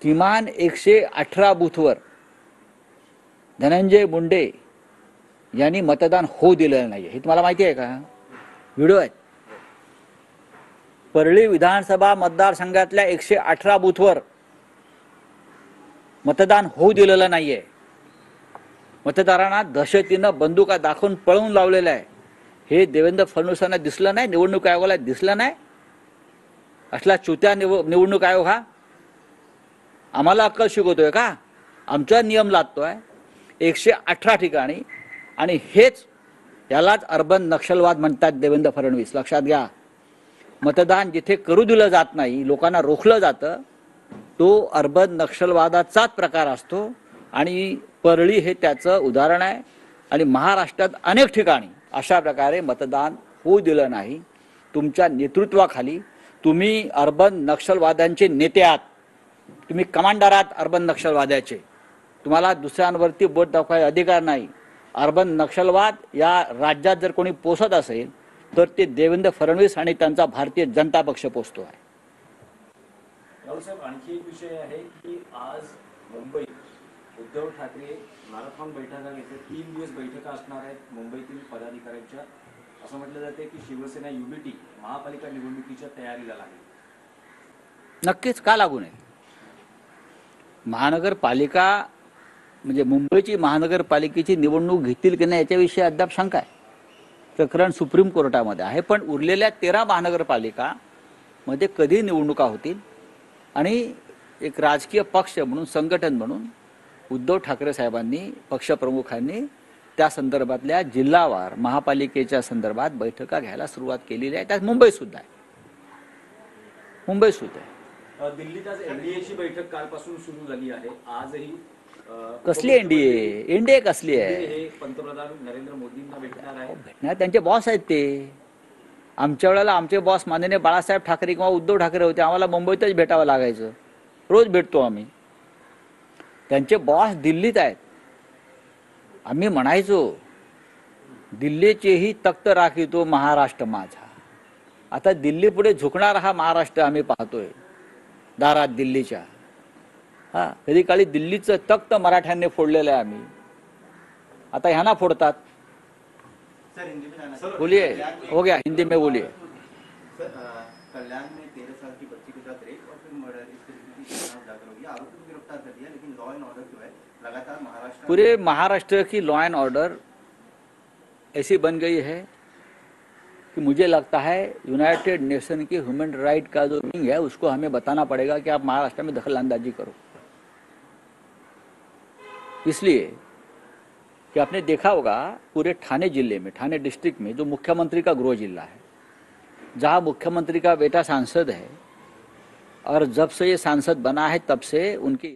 किमान 118 बूथवर धनंजय मुंडे यांनी मतदान होऊ दिलेलं नाही. हे तुम्हाला माहिती आहे का? व्हिडिओ आहे. परळी विधानसभा मतदारसंघातल्या 118 बूथवर मतदान होऊ दिलेलं नाहीये. मतदारांना दहशतीनं बंदुका दाखवून पळवून लावलेलं आहे. हे देवेंद्र फडणवीसांना दिसलं नाही, निवडणूक आयोगाला दिसलं नाही. असला चुत्या निवडणूक आयोग हा आम्हाला अक्कल शिकवतोय का? आमचा नियम लादतोय 118 ठिकाणी. आणि हेच यालाच अर्बन नक्षलवाद म्हणतात देवेंद्र फडणवीस. लक्षात घ्या. मतदान जिथे करू दिलं जात नाही, लोकांना रोखलं जातं, तो अर्बन नक्षलवादाचाच प्रकार असतो. आणि परळी हे त्याचं उदाहरण आहे. आणि महाराष्ट्रात अनेक ठिकाणी अशा प्रकारे मतदान होऊ दिलं नाही. तुमच्या नेतृत्वाखाली तुम्ही अर्बन नक्षलवाद्यांचे नेते आहात, तुम्ही कमांडर आहात अर्बन नक्षलवाद्याचे. तुम्हाला दुसऱ्यांवरती बोट दाखवायचा अधिकार नाही. अर्बन नक्षलवाद या राज्यात जर कोणी पोसत असेल तर ते देवेंद्र फडणवीस आणि त्यांचा भारतीय जनता पक्ष पोसतो आहे. राहुल साहेब, आणखी एक विषय आहे की आज मुंबईत उद्धव ठाकरे मॅरेथॉन बैठका घेतल्या. 3 दिवस बैठका असणार आहेत मुंबईतील पदाधिकाऱ्यांच्या. असं म्हटलं जाते की शिवसेना युबीटी महापालिका निवडणुकीच्या तयारीला लागली. नक्कीच का लागू नये? महानगरपालिका म्हणजे मुंबईची महानगरपालिकेची निवडणूक घेतील की नाही याच्याविषयी अद्याप शंका आहे. प्रकरण सुप्रीम कोर्टामध्ये आहे. पण उरलेल्या 13 महानगरपालिका मध्ये कधी निवडणुका होतील आणि एक राजकीय पक्ष म्हणून, संघटन म्हणून उद्धव ठाकरे साहेबांनी, पक्षप्रमुखांनी त्या संदर्भातल्या जिल्हावार महापालिकेच्या संदर्भात बैठका घ्यायला सुरुवात केलेली आहे. त्यात मुंबई सुद्धा आहे. मुंबई सुद्धा आहे. दिल्लीत आज एनडीएची बैठक कालपासून सुरू झाली आहे. आजही कसली एनडीए? एनडीए कसली आहे? हे पंतप्रधान नरेंद्र मोदींना भेटणार आहे. भेटणार त्यांचे बॉस आहेत ते. आमच्या वेळेला आमचे बॉस माननीय बाळासाहेब ठाकरे किंवा उद्धव ठाकरे होते. आम्हाला मुंबईतच भेटावं लागायचं. रोज भेटतो आम्ही. त्यांचे बॉस दिल्लीत आहेत. आम्ही म्हणायचो दिल्लीचेही तख्त राखितो महाराष्ट्र माझा. आता दिल्ली पुढे झुकणार हा महाराष्ट्र आम्ही पाहतोय दारात दिल्लीच्या. कधी काळी दिल्लीचं तख्त मराठ्यांनी फोडलेलं आहे आम्ही. आता ह्यांना फोडतात. बोलिए, हो गया, हिंदी में बोलिए. कल्याण में 13 साल की बच्ची के साथ रेप और फिर मर्डर, इस तरीके की घटना उजागर हुई. आरोपी को गिरफ्तार कर दिया, लेकिन लॉ एंड ऑर्डर जो है लगातार महाराष्ट्र, पूरे महाराष्ट्र की लॉ एंड ऑर्डर ऐसी बन गई है कि मुझे लगता है यूनाइटेड नेशन की ह्यूमन राइट का जो विंग है उसको हमें बताना पड़ेगा कि आप महाराष्ट्र में दखल अंदाजी करो. इसलिए कि आपने देखा होगा पूरे ठाणे जिले में, ठाणे डिस्ट्रिक्ट में जो मुख्यमंत्री का गृह जिला है, जहां मुख्यमंत्री का बेटा सांसद है और जब से ये सांसद बना है तब से उनके